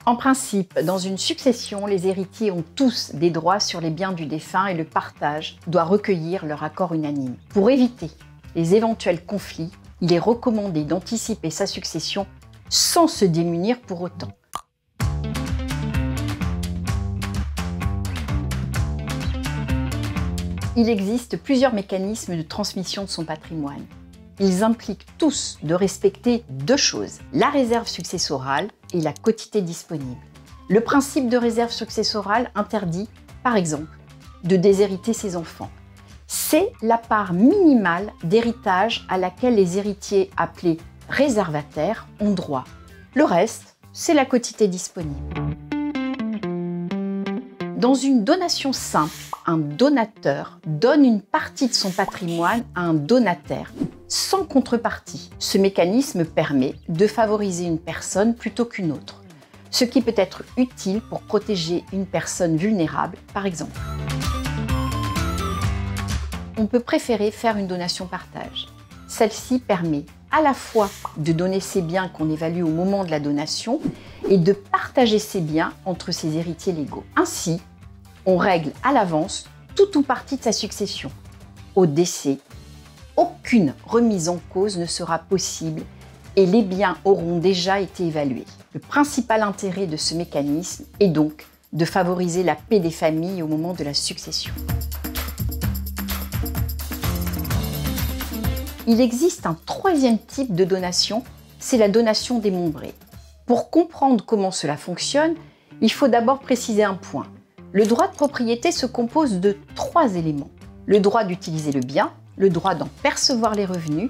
En principe, dans une succession, les héritiers ont tous des droits sur les biens du défunt et le partage doit recueillir leur accord unanime. Pour éviter les éventuels conflits, il est recommandé d'anticiper sa succession sans se démunir pour autant. Il existe plusieurs mécanismes de transmission de son patrimoine. Ils impliquent tous de respecter deux choses, la réserve successorale et la quotité disponible. Le principe de réserve successorale interdit, par exemple, de déshériter ses enfants. C'est la part minimale d'héritage à laquelle les héritiers appelés réservataires ont droit. Le reste, c'est la quotité disponible. Dans une donation simple, un donateur donne une partie de son patrimoine à un donataire, sans contrepartie. Ce mécanisme permet de favoriser une personne plutôt qu'une autre, ce qui peut être utile pour protéger une personne vulnérable, par exemple. On peut préférer faire une donation-partage. Celle-ci permet à la fois de donner ses biens qu'on évalue au moment de la donation et de partager ses biens entre ses héritiers légaux. Ainsi, on règle à l'avance tout ou partie de sa succession. Au décès, aucune remise en cause ne sera possible et les biens auront déjà été évalués. Le principal intérêt de ce mécanisme est donc de favoriser la paix des familles au moment de la succession. Il existe un troisième type de donation, c'est la donation démembrée. Pour comprendre comment cela fonctionne, il faut d'abord préciser un point. Le droit de propriété se compose de 3 éléments. Le droit d'utiliser le bien, le droit d'en percevoir les revenus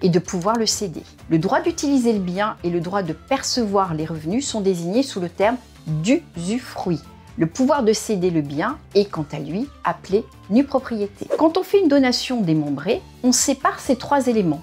et de pouvoir le céder. Le droit d'utiliser le bien et le droit de percevoir les revenus sont désignés sous le terme d'usufruit. Le pouvoir de céder le bien est quant à lui appelé nue propriété. Quand on fait une donation démembrée, on sépare ces 3 éléments.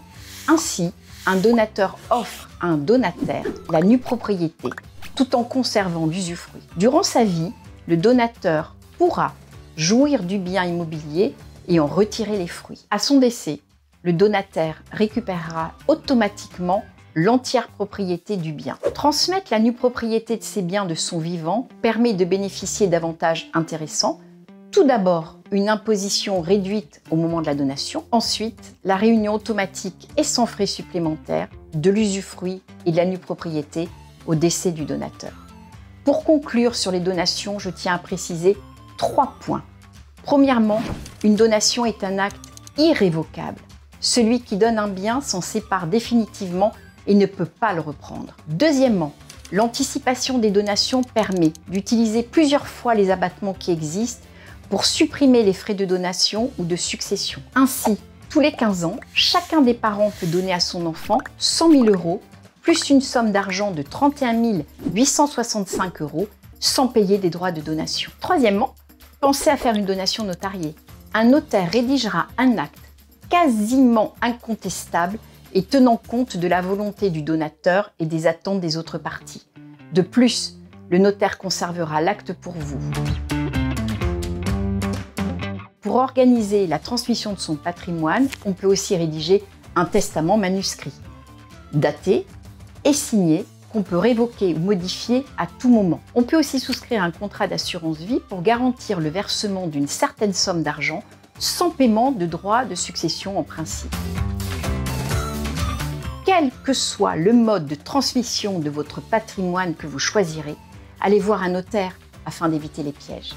Ainsi, un donateur offre à un donataire la nue propriété tout en conservant l'usufruit. Durant sa vie, le donateur pourra jouir du bien immobilier et en retirer les fruits. À son décès, le donataire récupérera automatiquement l'entière propriété du bien. Transmettre la nue propriété de ses biens de son vivant permet de bénéficier d'avantages intéressants. Tout d'abord, une imposition réduite au moment de la donation. Ensuite, la réunion automatique et sans frais supplémentaires de l'usufruit et de la nue propriété au décès du donateur. Pour conclure sur les donations, je tiens à préciser 3 points. Premièrement, une donation est un acte irrévocable. Celui qui donne un bien s'en sépare définitivement et ne peut pas le reprendre. Deuxièmement, l'anticipation des donations permet d'utiliser plusieurs fois les abattements qui existent pour supprimer les frais de donation ou de succession. Ainsi, tous les 15 ans, chacun des parents peut donner à son enfant 100 000 € plus une somme d'argent de 31 865 € sans payer des droits de donation. Troisièmement, pensez à faire une donation notariée. Un notaire rédigera un acte quasiment incontestable et tenant compte de la volonté du donateur et des attentes des autres parties. De plus, le notaire conservera l'acte pour vous. Pour organiser la transmission de son patrimoine, on peut aussi rédiger un testament manuscrit, daté et signé, qu'on peut révoquer ou modifier à tout moment. On peut aussi souscrire un contrat d'assurance vie pour garantir le versement d'une certaine somme d'argent sans paiement de droits de succession en principe. Quel que soit le mode de transmission de votre patrimoine que vous choisirez, allez voir un notaire afin d'éviter les pièges.